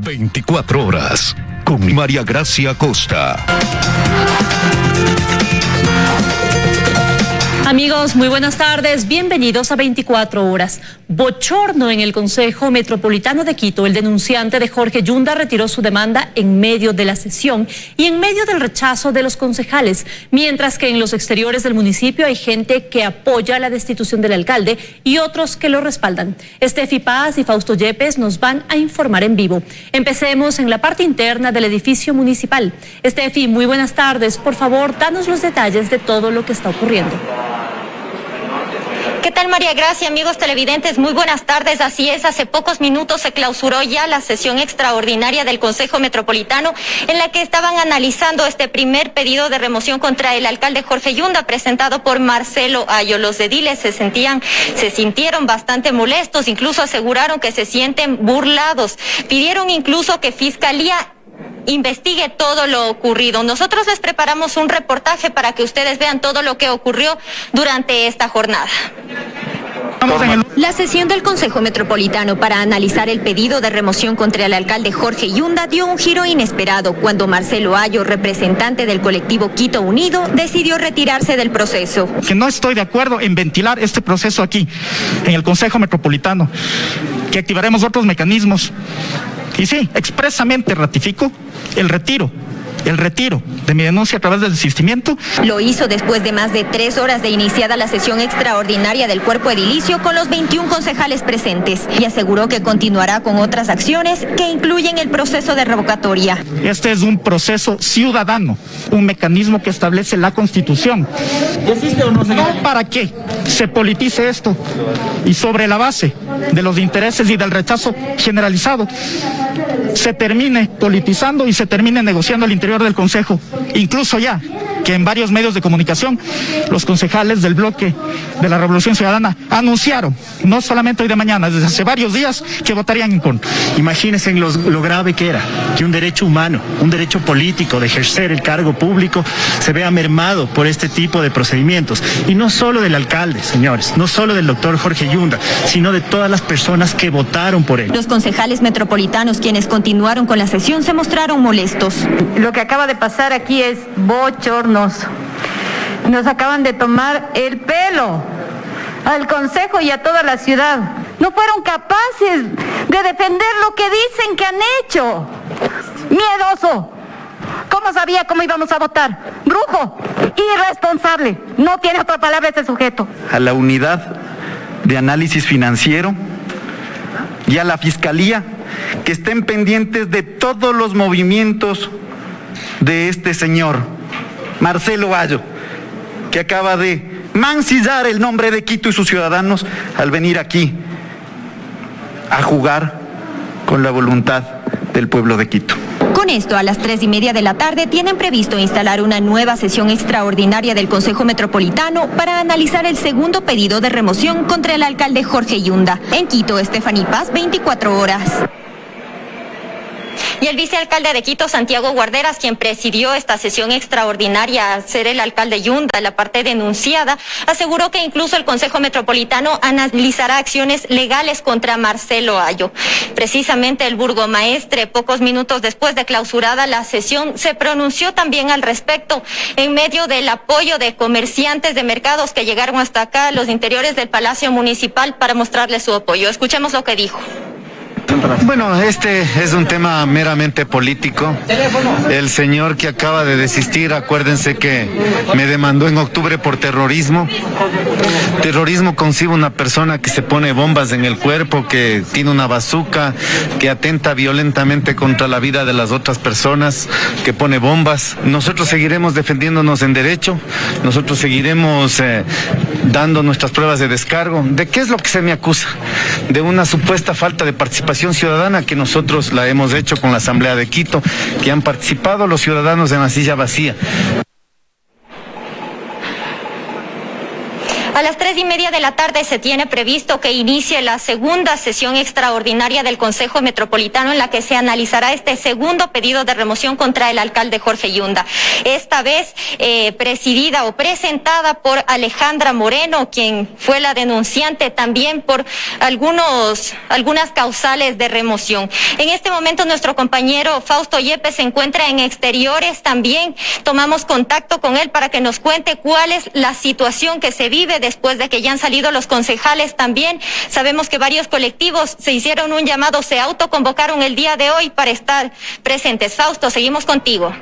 24 horas con María Gracia Costa. Amigos, muy buenas tardes. Bienvenidos a 24 horas. Bochorno en el Consejo Metropolitano de Quito. El denunciante de Jorge Yunda retiró su demanda en medio de la sesión y en medio del rechazo de los concejales, mientras que en los exteriores del municipio hay gente que apoya la destitución del alcalde y otros que lo respaldan. Estefi Paz y Fausto Yepes nos van a informar en vivo. Empecemos en la parte interna del edificio municipal. Estefi, muy buenas tardes. Por favor, danos los detalles de todo lo que está ocurriendo. ¿Qué tal, María Gracia? Amigos televidentes, muy buenas tardes. Así es, hace pocos minutos se clausuró ya la sesión extraordinaria del Consejo Metropolitano en la que estaban analizando este primer pedido de remoción contra el alcalde Jorge Yunda presentado por Marcelo Ayo. Los ediles se sintieron bastante molestos, incluso aseguraron que se sienten burlados. Pidieron incluso que Fiscalía investigue todo lo ocurrido. Nosotros les preparamos un reportaje para que ustedes vean todo lo que ocurrió durante esta jornada. La sesión del Consejo Metropolitano para analizar el pedido de remoción contra el alcalde Jorge Yunda dio un giro inesperado cuando Marcelo Ayo, representante del colectivo Quito Unido, decidió retirarse del proceso. Que no estoy de acuerdo en ventilar este proceso aquí, en el Consejo Metropolitano, que activaremos otros mecanismos. Y sí, expresamente ratifico el retiro de mi denuncia a través del desistimiento. Lo hizo después de más de 3 horas de iniciada la sesión extraordinaria del cuerpo edilicio con los 21 concejales presentes y aseguró que continuará con otras acciones que incluyen el proceso de revocatoria. Este es un proceso ciudadano, un mecanismo que establece la Constitución. ¿Existe o no, señor? No para que se politice esto y sobre la base de los intereses y del rechazo generalizado se termine politizando y se termine negociando al interior del Consejo, incluso ya que en varios medios de comunicación los concejales del bloque de la Revolución Ciudadana anunciaron, no solamente hoy de mañana, desde hace varios días, que votarían en contra. Imagínense lo grave que era que un derecho humano, un derecho político de ejercer el cargo público se vea mermado por este tipo de procedimientos. Y no solo del alcalde, señores, no solo del doctor Jorge Yunda, sino de todas las personas que votaron por él. Los concejales metropolitanos, quienes continuaron con la sesión, se mostraron molestos. Lo que acaba de pasar aquí es bochornoso. Nos acaban de tomar el pelo al Consejo y a toda la ciudad. No fueron capaces de defender lo que dicen que han hecho. Miedoso. ¿Cómo sabía cómo íbamos a votar? Brujo. Irresponsable. No tiene otra palabra ese sujeto. A la unidad de análisis financiero y a la Fiscalía que estén pendientes de todos los movimientos de este señor Marcelo Ayo, que acaba de mancillar el nombre de Quito y sus ciudadanos al venir aquí a jugar con la voluntad del pueblo de Quito. Con esto, a las 3:30 de la tarde tienen previsto instalar una nueva sesión extraordinaria del Consejo Metropolitano para analizar el segundo pedido de remoción contra el alcalde Jorge Yunda. En Quito, Estefi Paz, 24 horas. Y el vicealcalde de Quito, Santiago Guarderas, quien presidió esta sesión extraordinaria al ser el alcalde Yunda, la parte denunciada, aseguró que incluso el Consejo Metropolitano analizará acciones legales contra Marcelo Ayo. Precisamente el burgomaestre, pocos minutos después de clausurada la sesión, se pronunció también al respecto en medio del apoyo de comerciantes de mercados que llegaron hasta acá, los interiores del Palacio Municipal, para mostrarles su apoyo. Escuchemos lo que dijo. Bueno, este es un tema meramente político. El señor que acaba de desistir, acuérdense que me demandó en octubre por terrorismo. Terrorismo concibe una persona que se pone bombas en el cuerpo, que tiene una bazuca, que atenta violentamente contra la vida de las otras personas, que pone bombas. Nosotros seguiremos defendiéndonos en derecho, nosotros seguiremos dando nuestras pruebas de descargo. ¿De qué es lo que se me acusa? De una supuesta falta de participación ciudadana que nosotros la hemos hecho con la Asamblea de Quito, que han participado los ciudadanos en la silla vacía. A las 3 3:30 de la tarde se tiene previsto que inicie la segunda sesión extraordinaria del Consejo Metropolitano, en la que se analizará este segundo pedido de remoción contra el alcalde Jorge Yunda. Esta vez presidida o presentada por Alejandra Moreno, quien fue la denunciante también por algunas causales de remoción. En este momento nuestro compañero Fausto Yepes se encuentra en exteriores también. Tomamos contacto con él para que nos cuente cuál es la situación que se vive después de que ya han salido los concejales también. Sabemos que varios colectivos se hicieron un llamado, se autoconvocaron el día de hoy para estar presentes. Fausto, seguimos contigo.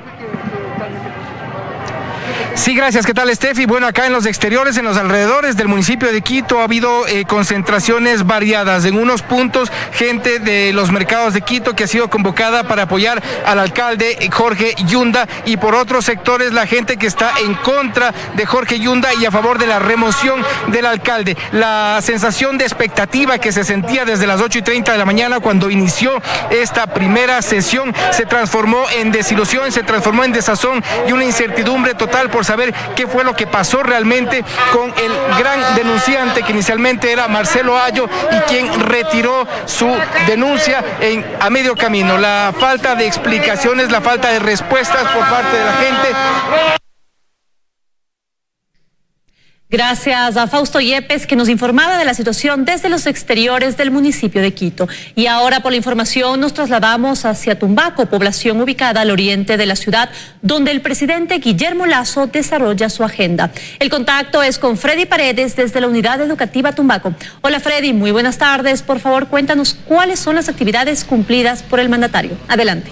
Sí, gracias. ¿Qué tal, Steffi? Bueno, acá en los exteriores, en los alrededores del municipio de Quito, ha habido concentraciones variadas. En unos puntos, gente de los mercados de Quito que ha sido convocada para apoyar al alcalde Jorge Yunda, y por otros sectores, la gente que está en contra de Jorge Yunda y a favor de la remoción del alcalde. La sensación de expectativa que se sentía desde las 8:30 de la mañana cuando inició esta primera sesión se transformó en desilusión, se transformó en desazón y una incertidumbre total por saber qué fue lo que pasó realmente con el gran denunciante, que inicialmente era Marcelo Ayo, y quien retiró su denuncia a medio camino. La falta de explicaciones, la falta de respuestas por parte de la gente. Gracias a Fausto Yepes, que nos informaba de la situación desde los exteriores del municipio de Quito. Y ahora, por la información, nos trasladamos hacia Tumbaco, población ubicada al oriente de la ciudad, donde el presidente Guillermo Lasso desarrolla su agenda. El contacto es con Freddy Paredes desde la Unidad Educativa Tumbaco. Hola, Freddy, muy buenas tardes. Por favor, cuéntanos cuáles son las actividades cumplidas por el mandatario. Adelante.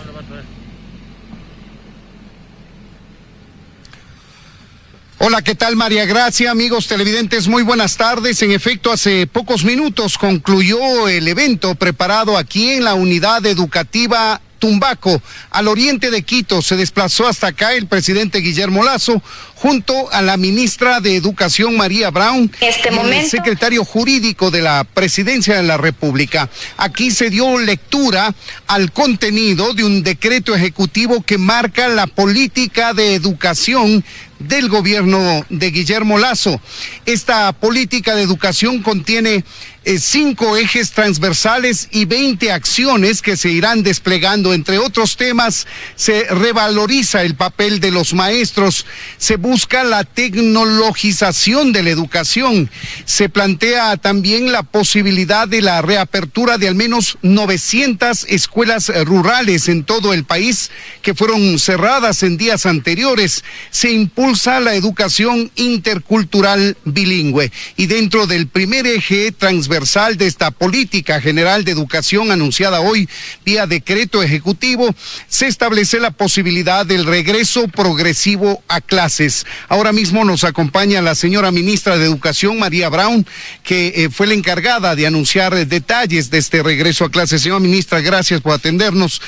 Hola, ¿qué tal, María Gracia? Amigos televidentes, muy buenas tardes. En efecto, hace pocos minutos concluyó el evento preparado aquí en la Unidad Educativa Tumbaco, al oriente de Quito. Se desplazó hasta acá el presidente Guillermo Lasso junto a la ministra de Educación María Brown y el secretario jurídico de la Presidencia de la República. Aquí se dio lectura al contenido de un decreto ejecutivo que marca la política de educación del gobierno de Guillermo Lasso. Esta política de educación contiene 5 ejes transversales y 20 acciones que se irán desplegando. Entre otros temas, se revaloriza el papel de los maestros, se busca la tecnologización de la educación, se plantea también la posibilidad de la reapertura de al menos 900 escuelas rurales en todo el país que fueron cerradas en días anteriores. Se impulsa la educación intercultural bilingüe, y dentro del primer eje transversal de esta política general de educación anunciada hoy vía decreto ejecutivo, se establece la posibilidad del regreso progresivo a clases. Ahora mismo nos acompaña la señora ministra de Educación, María Brown, que fue la encargada de anunciar detalles de este regreso a clases. Señora ministra, gracias por atendernos.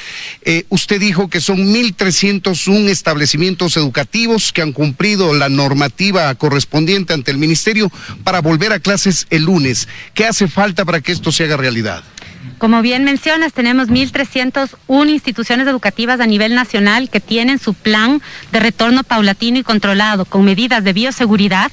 Usted dijo que son 1.301 establecimientos educativos que han cumplido la normativa correspondiente ante el ministerio para volver a clases el lunes. ¿Qué hace falta para que esto se haga realidad? Como bien mencionas, tenemos 1.301 instituciones educativas a nivel nacional que tienen su plan de retorno paulatino y controlado con medidas de bioseguridad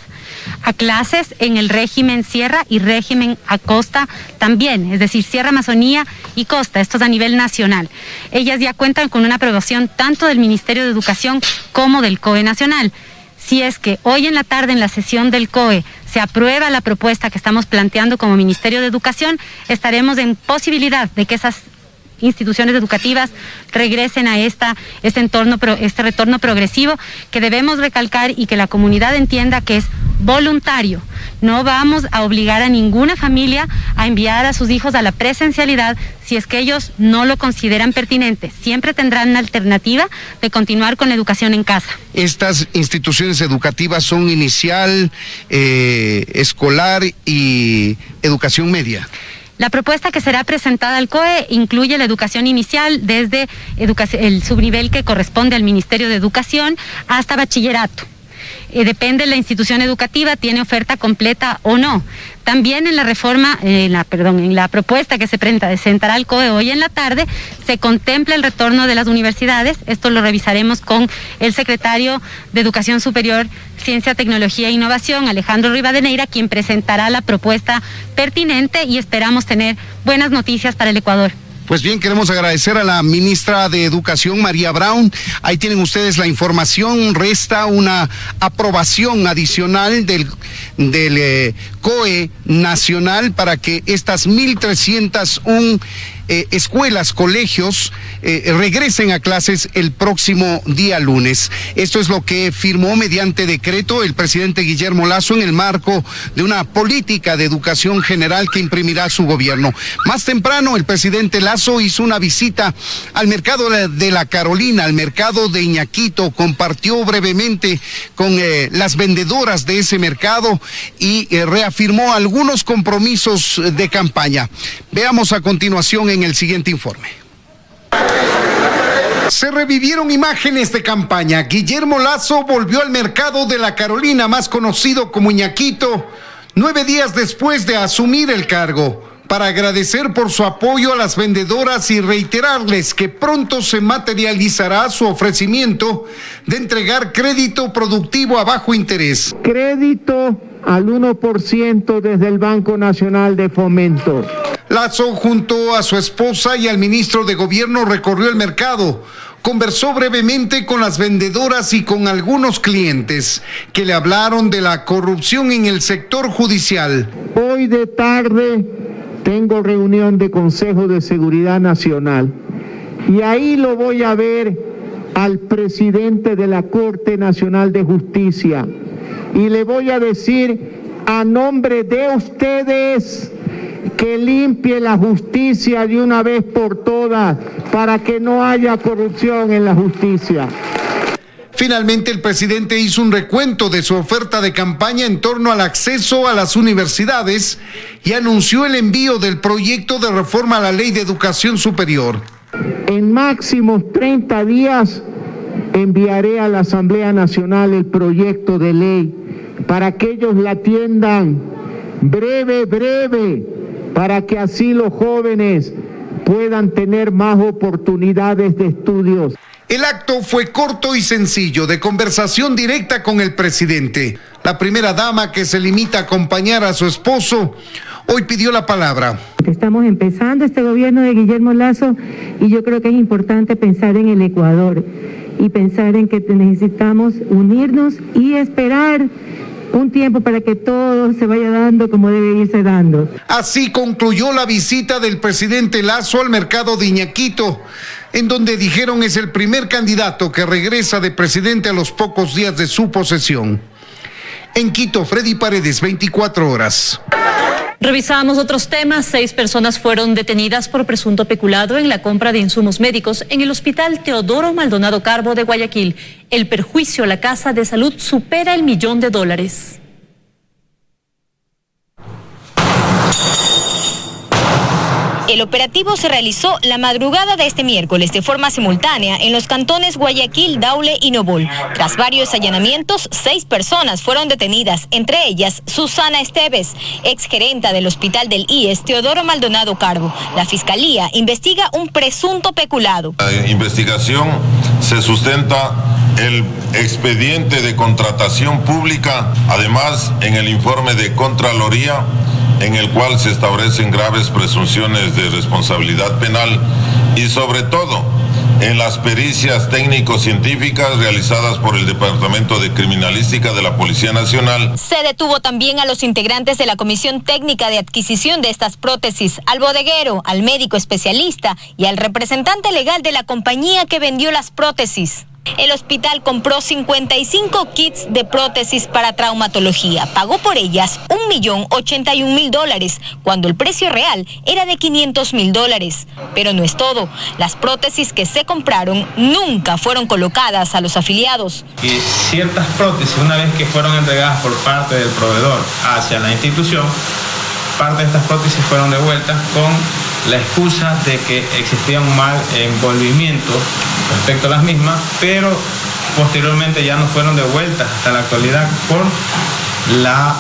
a clases en el régimen sierra y régimen a costa también, es decir, Sierra, Amazonía y costa, esto es a nivel nacional. Ellas ya cuentan con una aprobación tanto del Ministerio de Educación como del COE nacional. Si es que hoy en la tarde en la sesión del COE se aprueba la propuesta que estamos planteando como Ministerio de Educación, estaremos en posibilidad de que esas instituciones educativas regresen a este retorno progresivo, que debemos recalcar y que la comunidad entienda que es voluntario. No vamos a obligar a ninguna familia a enviar a sus hijos a la presencialidad si es que ellos no lo consideran pertinente. Siempre tendrán una alternativa de continuar con la educación en casa. Estas instituciones educativas son inicial, escolar y educación media. La propuesta que será presentada al COE incluye la educación inicial desde el subnivel que corresponde al Ministerio de Educación hasta bachillerato. depende de la institución educativa, tiene oferta completa o no. También en la reforma, en la propuesta que se presentará al COE hoy en la tarde, se contempla el retorno de las universidades. Esto lo revisaremos con el secretario de Educación Superior, Ciencia, Tecnología e Innovación, Alejandro Rivadeneira, quien presentará la propuesta pertinente y esperamos tener buenas noticias para el Ecuador. Pues bien, queremos agradecer a la ministra de Educación, María Brown. Ahí tienen ustedes la información. Resta una aprobación adicional del COE nacional para que estas 1.301 escuelas, colegios, regresen a clases el próximo día lunes. Esto es lo que firmó mediante decreto el presidente Guillermo Lasso en el marco de una política de educación general que imprimirá su gobierno. Más temprano, el presidente Lasso hizo una visita al mercado de La Carolina, al mercado de Iñaquito, compartió brevemente con las vendedoras de ese mercado y reafirmó algunos compromisos de campaña. Veamos a continuación en el siguiente informe. Se revivieron imágenes de campaña. Guillermo Lasso volvió al mercado de La Carolina, más conocido como Iñaquito, 9 días después de asumir el cargo, para agradecer por su apoyo a las vendedoras y reiterarles que pronto se materializará su ofrecimiento de entregar crédito productivo a bajo interés. Crédito al 1% desde el Banco Nacional de Fomento. Lasso, junto a su esposa y al ministro de Gobierno, recorrió el mercado, conversó brevemente con las vendedoras y con algunos clientes que le hablaron de la corrupción en el sector judicial. Hoy de tarde tengo reunión de Consejo de Seguridad Nacional y ahí lo voy a ver al presidente de la Corte Nacional de Justicia y le voy a decir a nombre de ustedes que limpie la justicia de una vez por todas para que no haya corrupción en la justicia. Finalmente, el presidente hizo un recuento de su oferta de campaña en torno al acceso a las universidades y anunció el envío del proyecto de reforma a la Ley de Educación Superior. En máximos 30 días enviaré a la Asamblea Nacional el proyecto de ley para que ellos la atiendan breve, para que así los jóvenes puedan tener más oportunidades de estudios. El acto fue corto y sencillo, de conversación directa con el presidente. La primera dama, que se limita a acompañar a su esposo, hoy pidió la palabra. Estamos empezando este gobierno de Guillermo Lasso y yo creo que es importante pensar en el Ecuador y pensar en que necesitamos unirnos y esperar un tiempo para que todo se vaya dando como debe irse dando. Así concluyó la visita del presidente Lasso al mercado de Iñaquito, en donde dijeron es el primer candidato que regresa de presidente a los pocos días de su posesión. En Quito, Freddy Paredes, 24 horas. Revisamos otros temas. 6 personas fueron detenidas por presunto peculado en la compra de insumos médicos en el Hospital Teodoro Maldonado Carbo de Guayaquil. El perjuicio a la Casa de Salud supera el $1.000.000. El operativo se realizó la madrugada de este miércoles de forma simultánea en los cantones Guayaquil, Daule y Nobol. Tras varios allanamientos, 6 personas fueron detenidas, entre ellas Susana Esteves, exgerenta del Hospital del IES Teodoro Maldonado Carbo. La Fiscalía investiga un presunto peculado. La investigación se sustenta el expediente de contratación pública, además en el informe de Contraloría, en el cual se establecen graves presunciones de responsabilidad penal y sobre todo en las pericias técnico-científicas realizadas por el Departamento de Criminalística de la Policía Nacional. Se detuvo también a los integrantes de la Comisión Técnica de Adquisición de estas prótesis, al bodeguero, al médico especialista y al representante legal de la compañía que vendió las prótesis. El hospital compró 55 kits de prótesis para traumatología. Pagó por ellas $1.081.000, cuando el precio real era de $500.000. Pero no es todo. Las prótesis que se compraron nunca fueron colocadas a los afiliados. Y ciertas prótesis, una vez que fueron entregadas por parte del proveedor hacia la institución, parte de estas prótesis fueron devueltas con la excusa de que existía un mal envolvimiento respecto a las mismas, pero posteriormente ya no fueron devueltas hasta la actualidad por la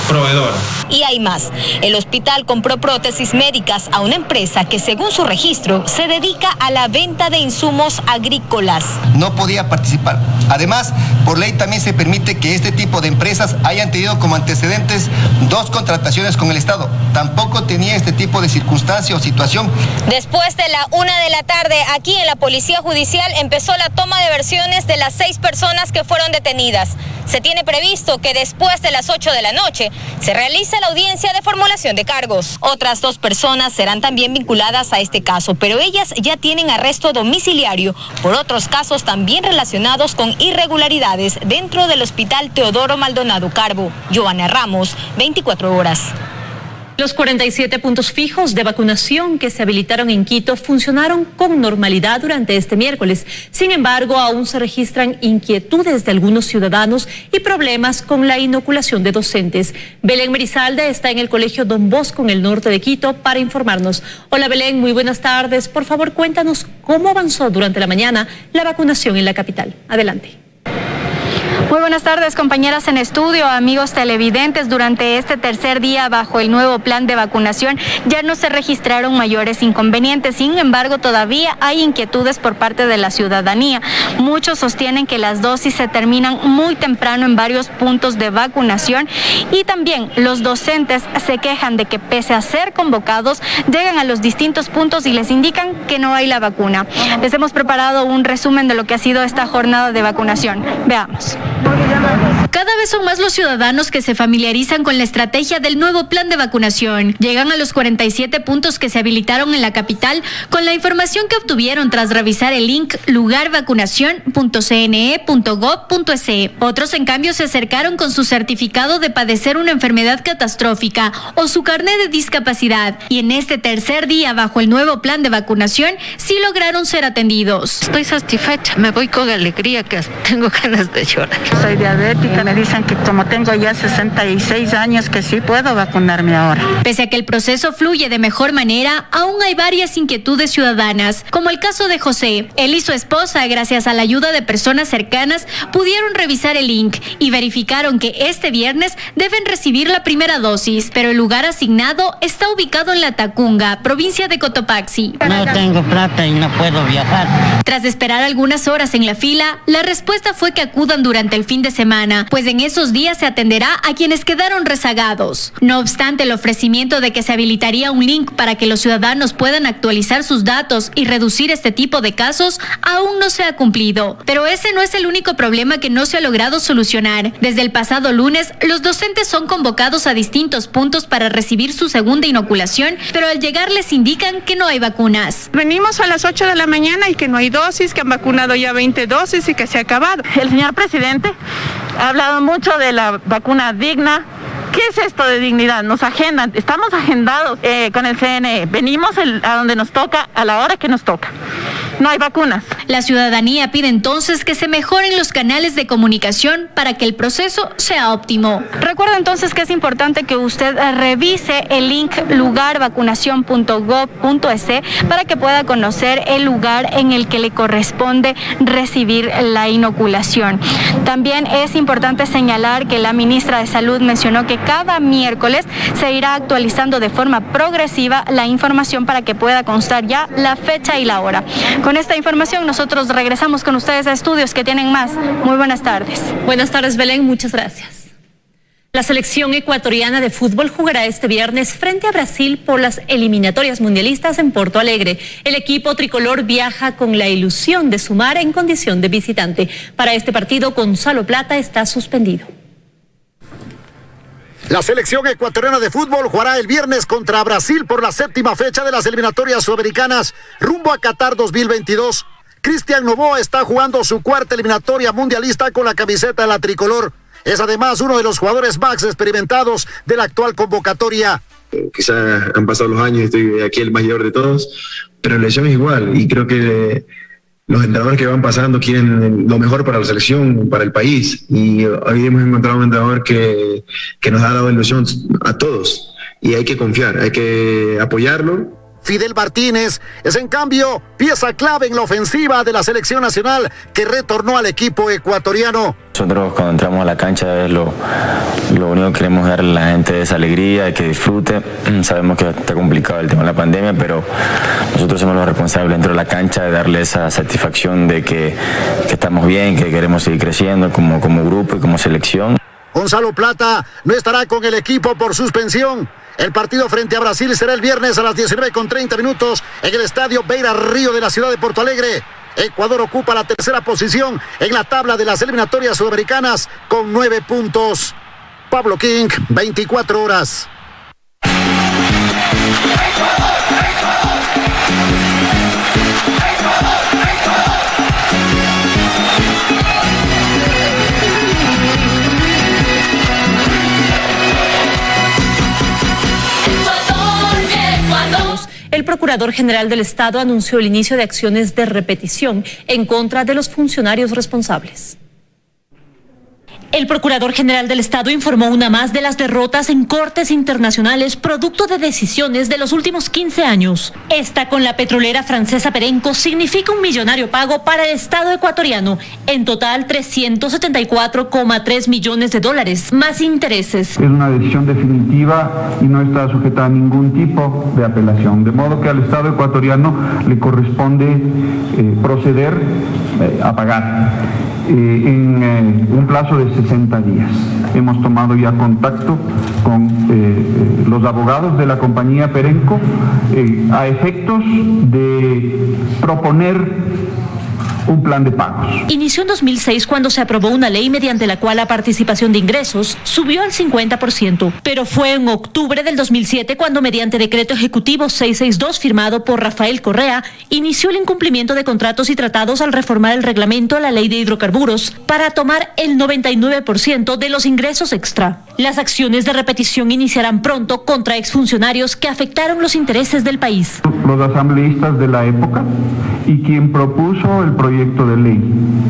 proveedora. Y hay más. El hospital compró prótesis médicas a una empresa que, según su registro, se dedica a la venta de insumos agrícolas. No podía participar. Además, por ley también se permite que este tipo de empresas hayan tenido como antecedentes 2 contrataciones con el Estado. Tampoco tenía este tipo de circunstancia o situación. Después de la 1 de la tarde, aquí en la Policía Judicial empezó la toma de versiones de las 6 personas que fueron detenidas. Se tiene previsto que después de las 8 de la noche se realice la audiencia de formulación de cargos. Otras 2 personas serán también vinculadas a este caso, pero ellas ya tienen arresto domiciliario por otros casos también relacionados con irregularidades dentro del Hospital Teodoro Maldonado Carbo. Joana Ramos, 24 horas. Los 47 puntos fijos de vacunación que se habilitaron en Quito funcionaron con normalidad durante este miércoles. Sin embargo, aún se registran inquietudes de algunos ciudadanos y problemas con la inoculación de docentes. Belén Merizalde está en el Colegio Don Bosco en el norte de Quito para informarnos. Hola Belén, muy buenas tardes. Por favor, cuéntanos cómo avanzó durante la mañana la vacunación en la capital. Adelante. Muy buenas tardes, compañeras en estudio, amigos televidentes. Durante este tercer día bajo el nuevo plan de vacunación ya no se registraron mayores inconvenientes. Sin embargo, todavía hay inquietudes por parte de la ciudadanía. Muchos sostienen que las dosis se terminan muy temprano en varios puntos de vacunación y también los docentes se quejan de que pese a ser convocados, llegan a los distintos puntos y les indican que no hay la vacuna. Les hemos preparado un resumen de lo que ha sido esta jornada de vacunación. Veamos. Cada vez son más los ciudadanos que se familiarizan con la estrategia del nuevo plan de vacunación. Llegan a los 47 puntos que se habilitaron en la capital con la información que obtuvieron tras revisar el link lugarvacunacion.cne.gov.es. Otros, en cambio, se acercaron con su certificado de padecer una enfermedad catastrófica o su carnet de discapacidad. Y en este tercer día bajo el nuevo plan de vacunación sí lograron ser atendidos. Estoy satisfecha, me voy con alegría que tengo ganas de llorar. Soy diabética, me dicen que como tengo ya 66 años que sí puedo vacunarme ahora. Pese a que el proceso fluye de mejor manera, aún hay varias inquietudes ciudadanas, como el caso de José. Él y su esposa, gracias a la ayuda de personas cercanas, pudieron revisar el link y verificaron que este viernes deben recibir la primera dosis, pero el lugar asignado está ubicado en La Tacunga, provincia de Cotopaxi. No tengo plata y no puedo viajar. Tras esperar algunas horas en la fila, la respuesta fue que acudan durante el fin de semana, pues en esos días se atenderá a quienes quedaron rezagados. No obstante, el ofrecimiento de que se habilitaría un link para que los ciudadanos puedan actualizar sus datos y reducir este tipo de casos aún no se ha cumplido. Pero ese no es el único problema que no se ha logrado solucionar. Desde el pasado lunes, los docentes son convocados a distintos puntos para recibir su segunda inoculación, pero al llegar les indican que no hay vacunas. Venimos a las 8 de la mañana y que no hay dosis, que han vacunado ya 20 dosis y que se ha acabado. El señor presidente ha hablado mucho de la vacuna digna. ¿Qué es esto de dignidad? Nos agendan, estamos agendados con el CNE. Venimos a donde nos toca, a la hora que nos toca. No hay vacunas. La ciudadanía pide entonces que se mejoren los canales de comunicación para que el proceso sea óptimo. Recuerda entonces que es importante que usted revise el link lugarvacunacion.gov.es para que pueda conocer el lugar en el que le corresponde recibir la inoculación. También es importante señalar que la ministra de Salud mencionó que cada miércoles se irá actualizando de forma progresiva la información para que pueda constar ya la fecha y la hora. Con esta información nosotros regresamos con ustedes a estudios que tienen más. Muy buenas tardes. Buenas tardes, Belén, muchas gracias. La selección ecuatoriana de fútbol jugará este viernes frente a Brasil por las eliminatorias mundialistas en Porto Alegre. El equipo tricolor viaja con la ilusión de sumar en condición de visitante. Para este partido, Gonzalo Plata está suspendido. La selección ecuatoriana de fútbol jugará el viernes contra Brasil por la 7ª fecha de las eliminatorias sudamericanas rumbo a Qatar 2022. Cristian Novoa está jugando su 4ª eliminatoria mundialista con la camiseta de la tricolor. Es además uno de los jugadores más experimentados de la actual convocatoria. Quizás han pasado los años y estoy aquí el mayor de todos, pero la lesión es igual y creo que los entrenadores que van pasando quieren lo mejor para la selección, para el país, y hoy hemos encontrado un entrenador que nos ha dado ilusión a todos y hay que confiar, hay que apoyarlo Fidel Martínez es en cambio pieza clave en la ofensiva de la selección nacional que retornó al equipo ecuatoriano. Nosotros cuando entramos a la cancha es lo único que queremos darle a la gente es alegría, que disfrute. Sabemos que está complicado el tema de la pandemia, pero nosotros somos los responsables dentro de la cancha de darle esa satisfacción de que estamos bien, que queremos seguir creciendo como grupo y como selección. Gonzalo Plata no estará con el equipo por suspensión. El partido frente a Brasil será el viernes a las 19:30 en el estadio Beira Río de la ciudad de Porto Alegre. Ecuador ocupa la tercera posición en la tabla de las eliminatorias sudamericanas con 9 puntos. Pablo King, 24 horas. El Procurador General del Estado anunció el inicio de acciones de repetición en contra de los funcionarios responsables. El Procurador General del Estado informó una más de las derrotas en cortes internacionales producto de decisiones de los últimos 15 años. Esta con la petrolera francesa Perenco significa un millonario pago para el Estado ecuatoriano, en total $374,3 millones, más intereses. Es una decisión definitiva y no está sujeta a ningún tipo de apelación, de modo que al Estado ecuatoriano le corresponde proceder a pagar. En un plazo de 60 días. Hemos tomado ya contacto con los abogados de la compañía Perenco a efectos de proponer un plan de pagos. Inició en 2006 cuando se aprobó una ley mediante la cual la participación de ingresos subió al 50%, pero fue en octubre del 2007 cuando mediante decreto ejecutivo 662 firmado por Rafael Correa inició el incumplimiento de contratos y tratados al reformar el reglamento a la ley de hidrocarburos para tomar el 99% de los ingresos extra. Las acciones de repetición iniciarán pronto contra exfuncionarios que afectaron los intereses del país. Los asambleístas de la época y quien propuso el proyecto de ley,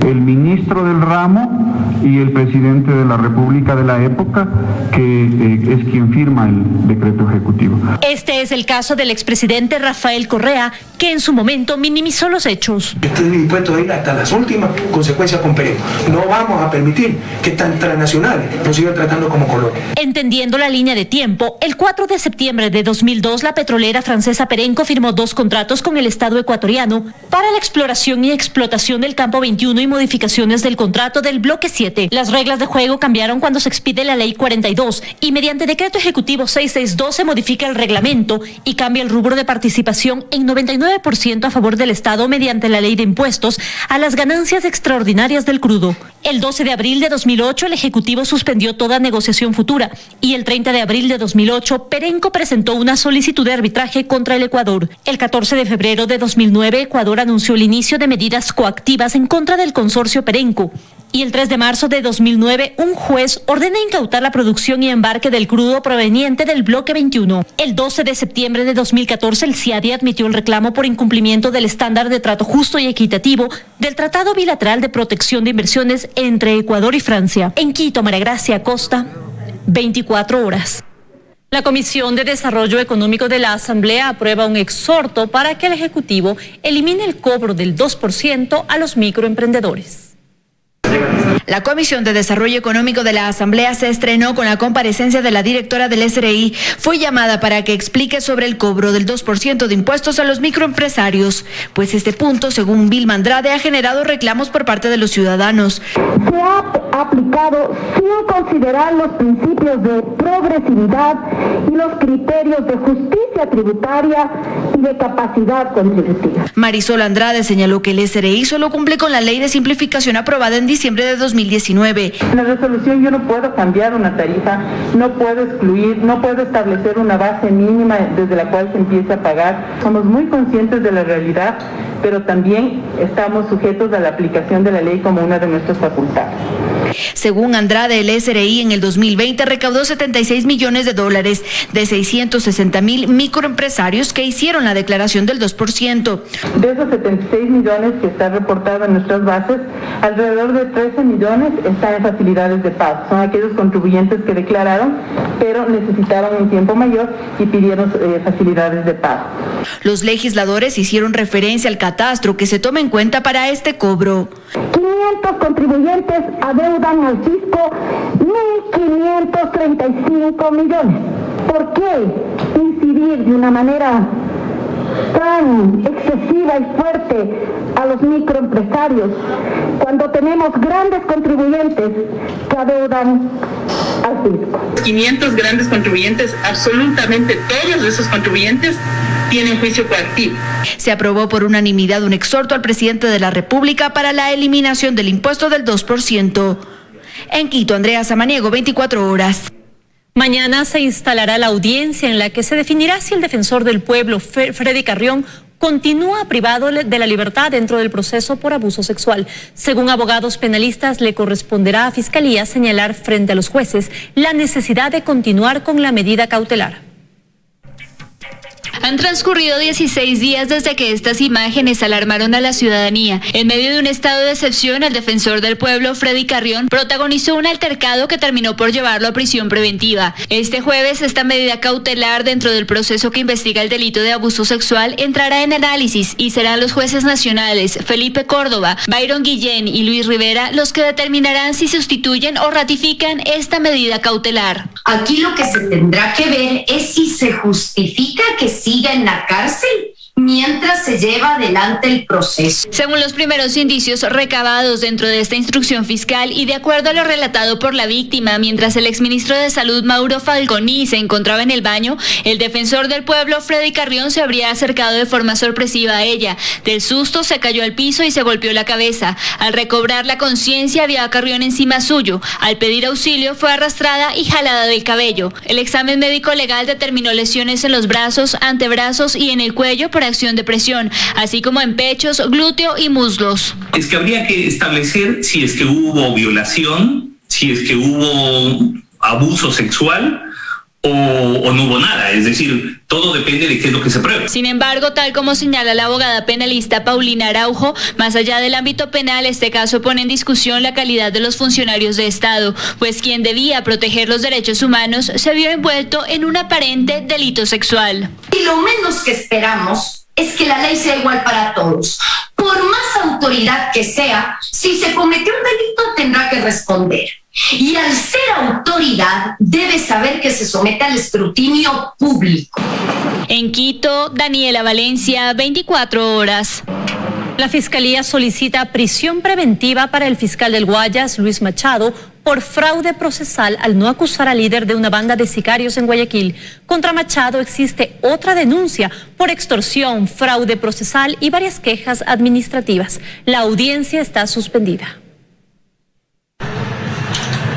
el ministro del ramo y el presidente de la República de la época, que es quien firma el decreto ejecutivo. Este es el caso del expresidente Rafael Correa, que en su momento minimizó los hechos. Estoy dispuesto a ir hasta las últimas consecuencias con Perenco. No vamos a permitir que tan transnacionales nos sigan tratando como colonia. Entendiendo la línea de tiempo, el 4 de septiembre de 2002 la petrolera francesa Perenco firmó 2 contratos con el Estado ecuatoriano para la exploración y explotación del campo 21 y modificaciones del contrato del bloque 7. Las reglas de juego cambiaron cuando se expide la ley 42 y mediante decreto ejecutivo 662 se modifica el reglamento y cambia el rubro de participación en 99% a favor del Estado mediante la ley de impuestos a las ganancias extraordinarias del crudo. El 12 de abril de 2008 el Ejecutivo suspendió toda negociación futura y el 30 de abril de 2008 Perenco presentó una solicitud de arbitraje contra el Ecuador. El 14 de febrero de 2009 Ecuador anunció el inicio de medidas coactivas en contra del consorcio Perenco. Y el 3 de marzo de 2009, un juez ordena incautar la producción y embarque del crudo proveniente del bloque 21. El 12 de septiembre de 2014, el CIADI admitió el reclamo por incumplimiento del estándar de trato justo y equitativo del Tratado Bilateral de Protección de Inversiones entre Ecuador y Francia. En Quito, María Gracia Acosta, 24 horas. La Comisión de Desarrollo Económico de la Asamblea aprueba un exhorto para que el Ejecutivo elimine el cobro del 2% a los microemprendedores. La Comisión de Desarrollo Económico de la Asamblea se estrenó con la comparecencia de la directora del SRI. Fue llamada para que explique sobre el cobro del 2% de impuestos a los microempresarios, pues este punto, según Vilma Andrade, ha generado reclamos por parte de los ciudadanos. Se ha aplicado sin considerar los principios de progresividad y los criterios de justicia tributaria y de capacidad contributiva. Marisol Andrade señaló que el SRI solo cumple con la ley de simplificación aprobada en diciembre de 2019. En la resolución yo no puedo cambiar una tarifa, no puedo excluir, no puedo establecer una base mínima desde la cual se empiece a pagar. Somos muy conscientes de la realidad, pero también estamos sujetos a la aplicación de la ley como una de nuestras facultades. Según Andrade, el SRI en el 2020 recaudó $76 millones de 660,000 microempresarios que hicieron la declaración del 2%. De esos 76 millones que está reportado en nuestras bases, alrededor de 13 millones están en facilidades de pago. Son aquellos contribuyentes que declararon, pero necesitaban un tiempo mayor y pidieron facilidades de pago. Los legisladores hicieron referencia al catastro que se toma en cuenta para este cobro. 500 contribuyentes adeudan al fisco 1.535 millones. ¿Por qué incidir de una manera tan excesiva y fuerte a los microempresarios cuando tenemos grandes contribuyentes que adeudan al fisco? 500 grandes contribuyentes, absolutamente todos esos contribuyentes tienen juicio coactivo. Se aprobó por unanimidad un exhorto al presidente de la República para la eliminación del impuesto del 2%. En Quito, Andrea Samaniego, 24 horas. Mañana se instalará la audiencia en la que se definirá si el defensor del pueblo, Freddy Carrión, continúa privado de la libertad dentro del proceso por abuso sexual. Según abogados penalistas, le corresponderá a Fiscalía señalar frente a los jueces la necesidad de continuar con la medida cautelar. Han transcurrido 16 días desde que estas imágenes alarmaron a la ciudadanía. En medio de un estado de excepción, el defensor del pueblo, Freddy Carrión, protagonizó un altercado que terminó por llevarlo a prisión preventiva. Este jueves, esta medida cautelar dentro del proceso que investiga el delito de abuso sexual entrará en análisis y serán los jueces nacionales Felipe Córdoba, Byron Guillén y Luis Rivera los que determinarán si sustituyen o ratifican esta medida cautelar. Aquí lo que se tendrá que ver es si se justifica que siga en la cárcel mientras se lleva adelante el proceso. Según los primeros indicios recabados dentro de esta instrucción fiscal y de acuerdo a lo relatado por la víctima, mientras el exministro de Salud Mauro Falconi se encontraba en el baño, el defensor del pueblo Freddy Carrión se habría acercado de forma sorpresiva a ella. Del susto se cayó al piso y se golpeó la cabeza. Al recobrar la conciencia vio a Carrión encima suyo. Al pedir auxilio fue arrastrada y jalada del cabello. El examen médico legal determinó lesiones en los brazos, antebrazos y en el cuello por acción de presión, así como en pechos, glúteo y muslos. Es que habría que establecer si es que hubo violación, si es que hubo abuso sexual o no hubo nada, es decir, todo depende de qué es lo que se pruebe. Sin embargo, tal como señala la abogada penalista Paulina Araujo, más allá del ámbito penal, este caso pone en discusión la calidad de los funcionarios de Estado, pues quien debía proteger los derechos humanos se vio envuelto en un aparente delito sexual. Y lo menos que esperamos es que la ley sea igual para todos. Por más autoridad que sea, si se cometió un delito tendrá que responder. Y al ser autoridad, debe saber que se somete al escrutinio público. En Quito, Daniela Valencia, 24 horas. La Fiscalía solicita prisión preventiva para el fiscal del Guayas, Luis Machado, por fraude procesal al no acusar al líder de una banda de sicarios en Guayaquil. Contra Machado existe otra denuncia por extorsión, fraude procesal y varias quejas administrativas. La audiencia está suspendida.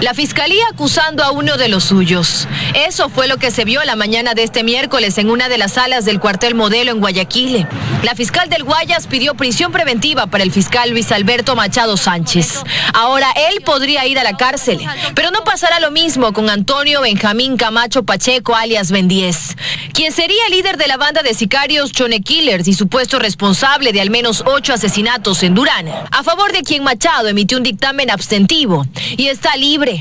La Fiscalía acusando a uno de los suyos. Eso fue lo que se vio la mañana de este miércoles en una de las salas del cuartel Modelo en Guayaquil. La fiscal del Guayas pidió prisión preventiva para el fiscal Luis Alberto Machado Sánchez. Ahora él podría ir a la cárcel, pero no pasará lo mismo con Antonio Benjamín Camacho Pacheco, alias Ben 10, quien sería líder de la banda de sicarios Chone Killers y supuesto responsable de al menos 8 asesinatos en Durán, a favor de quien Machado emitió un dictamen abstentivo y está libre.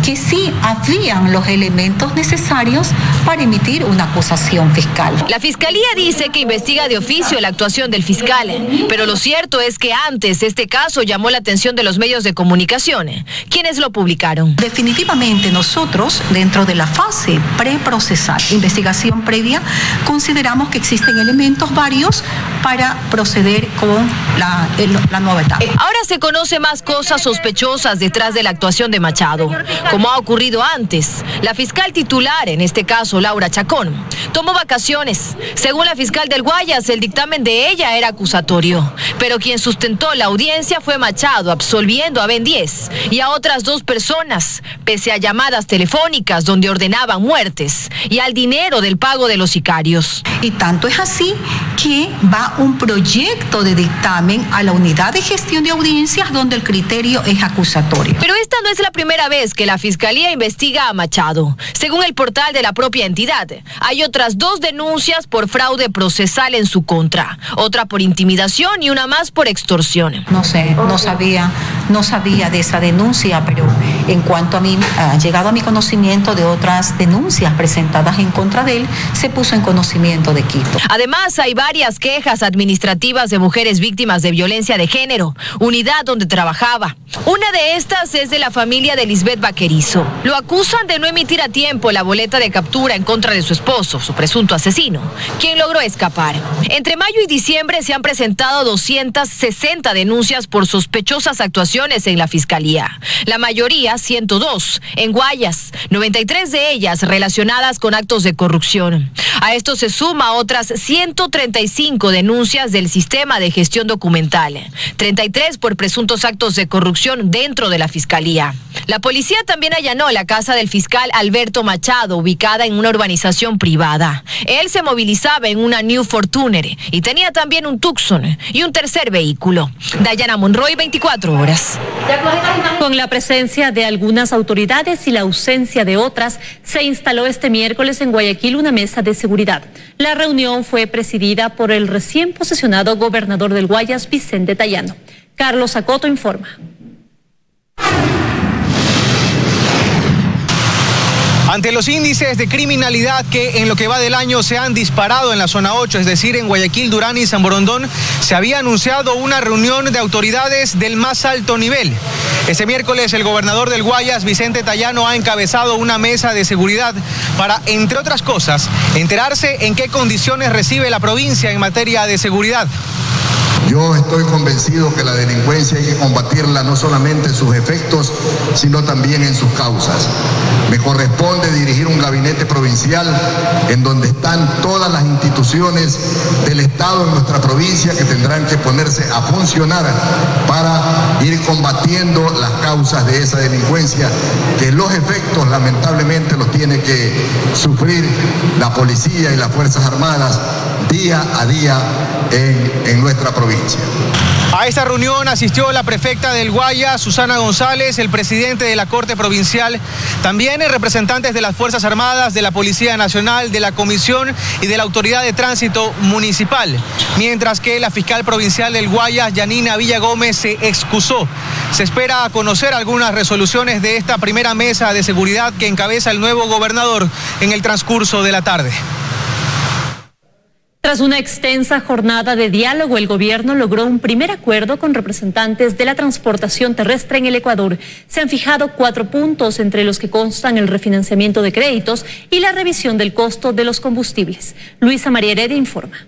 Que sí habían los elementos necesarios para emitir una acusación fiscal. La Fiscalía dice que investiga de oficio la actuación del fiscal, pero lo cierto es que antes este caso llamó la atención de los medios de comunicación, quienes lo publicaron. Definitivamente nosotros, dentro de la fase preprocesal, investigación previa, consideramos que existen elementos varios para proceder con la nueva etapa. Ahora se conoce más cosas sospechosas detrás de la actuación de Machado, como ha ocurrido antes. La fiscal titular, en este caso Laura Chacón, tomó vacaciones. Según la fiscal del Guayas, el dictamen de ella era acusatorio, pero quien sustentó la audiencia fue Machado, absolviendo a Ben 10 y a otras 2 personas, pese a llamadas telefónicas donde ordenaban muertes y al dinero del pago de los sicarios. Y tanto es así que va un proyecto de dictamen a la unidad de gestión de audiencias donde el criterio es acusatorio. Pero esta no es la primera vez que la Fiscalía investiga a Machado. Según el portal de la propia entidad, hay otras 2 denuncias por fraude procesal en su contra, otra por intimidación y una más por extorsión. No sé, no sabía de esa denuncia, pero en cuanto a mí ha llegado a mi conocimiento de otras denuncias presentadas en contra de él, se puso en conocimiento de Quito. Además, hay varias quejas administrativas de mujeres víctimas de violencia de género, unidad donde trabajaba. Una de estas es de la familia de Lisbeth Vaquerizo. Lo acusan de no emitir a tiempo la boleta de captura en contra de su esposo, su presunto asesino, quien logró escapar. Entre mayo y diciembre se han presentado 260 denuncias por sospechosas actuaciones en la Fiscalía. La mayoría, 102, en Guayas, 93 de ellas relacionadas con actos de corrupción. A esto se suma otras 135 denuncias del sistema de gestión documental, 33 por presuntos actos de corrupción dentro de la Fiscalía. La policía también allanó la casa del fiscal Alberto Machado, ubicada en una urbanización privada. Él se movilizaba en una New Fortuner y tenía también un Tucson y un tercer vehículo. Dayana Monroy, 24 horas. Con la presencia de algunas autoridades y la ausencia de otras, se instaló este miércoles en Guayaquil una mesa de seguridad. La reunión fue presidida por el recién posesionado gobernador del Guayas, Vicente Tayano. Carlos Acoto informa. Ante los índices de criminalidad que en lo que va del año se han disparado en la zona 8, es decir, en Guayaquil, Durán y San Borondón, se había anunciado una reunión de autoridades del más alto nivel. Este miércoles el gobernador del Guayas, Vicente Tayano, ha encabezado una mesa de seguridad para, entre otras cosas, enterarse en qué condiciones recibe la provincia en materia de seguridad. Yo estoy convencido que la delincuencia hay que combatirla no solamente en sus efectos, sino también en sus causas. Me corresponde dirigir un gabinete provincial en donde están todas las instituciones del Estado en nuestra provincia que tendrán que ponerse a funcionar para ir combatiendo las causas de esa delincuencia, que los efectos lamentablemente los tiene que sufrir la policía y las Fuerzas Armadas día a día en nuestra provincia. A esta reunión asistió la prefecta del Guayas, Susana González, el presidente de la Corte Provincial, también representantes de las Fuerzas Armadas, de la Policía Nacional, de la Comisión y de la Autoridad de Tránsito Municipal, mientras que la fiscal provincial del Guayas, Yanina Villa Gómez, se excusó. Se espera conocer algunas resoluciones de esta primera mesa de seguridad que encabeza el nuevo gobernador en el transcurso de la tarde. Tras una extensa jornada de diálogo, el gobierno logró un primer acuerdo con representantes de la transportación terrestre en el Ecuador. Se han fijado 4 puntos, entre los que constan el refinanciamiento de créditos y la revisión del costo de los combustibles. Luisa María Heredia informa.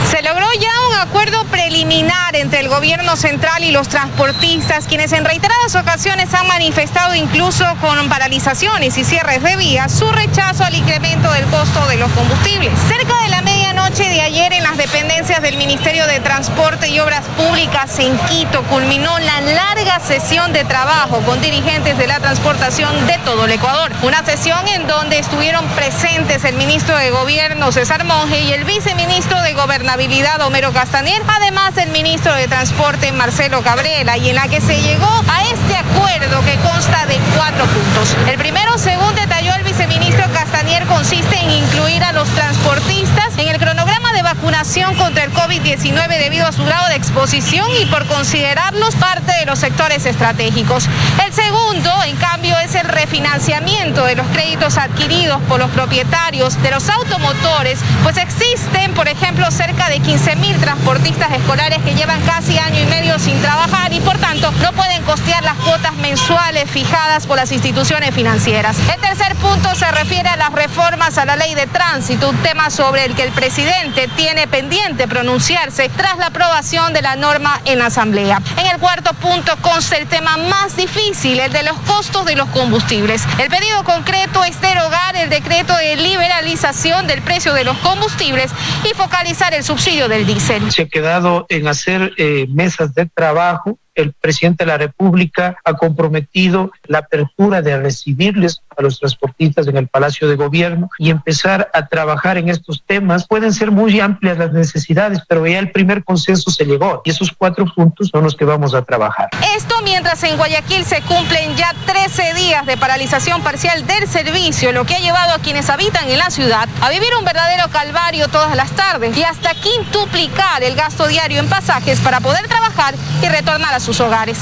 Se logró ya un acuerdo preliminar entre el gobierno central y los transportistas, quienes en reiteradas ocasiones han manifestado, incluso con paralizaciones y cierres de vías, su rechazo al incremento del costo de los combustibles. Cerca de la medianoche de ayer, en las dependencias del Ministerio de Transporte y Obras Públicas en Quito, culminó la larga sesión de trabajo con dirigentes de la transportación de todo el Ecuador. Una sesión en donde estuvieron presentes el ministro de Gobierno, César Monge, y el viceministro de Gobernabilidad, Homero Castanier, además el ministro de Transporte, Marcelo Cabrera, y en la que se llegó a este acuerdo que consta de 4 puntos. El primero, según detalló el viceministro Castanier, consiste en incluir a los transportistas en el cronograma de vacunación contra el COVID-19 debido a su grado de exposición y por considerarlos parte de los sectores estratégicos. El segundo, en cambio, es el refinanciamiento de los créditos adquiridos por los propietarios de los automotores, pues existen, por ejemplo, cerca de 15.000 transportistas escolares que llevan casi año y medio sin trabajar y por tanto no pueden costear las cuotas mensuales fijadas por las instituciones financieras. El tercer punto se refiere a las reformas a la ley de tránsito, un tema sobre el que el presidente tiene tiene pendiente pronunciarse tras la aprobación de la norma en la Asamblea. En el cuarto punto consta el tema más difícil, el de los costos de los combustibles. El pedido concreto es derogar el decreto de liberalización del precio de los combustibles y focalizar el subsidio del diésel. Se ha quedado en hacer mesas de trabajo. El presidente de la República ha comprometido la apertura de recibirles a los transportistas en el Palacio de Gobierno y empezar a trabajar en estos temas. Pueden ser muy amplias las necesidades, pero ya el primer consenso se llegó y esos 4 puntos son los que vamos a trabajar. Esto mientras en Guayaquil se cumplen ya 13 días de paralización parcial del servicio, lo que ha llevado a quienes habitan en la ciudad a vivir un verdadero calvario todas las tardes y hasta quintuplicar el gasto diario en pasajes para poder trabajar y retornar a sus hogares.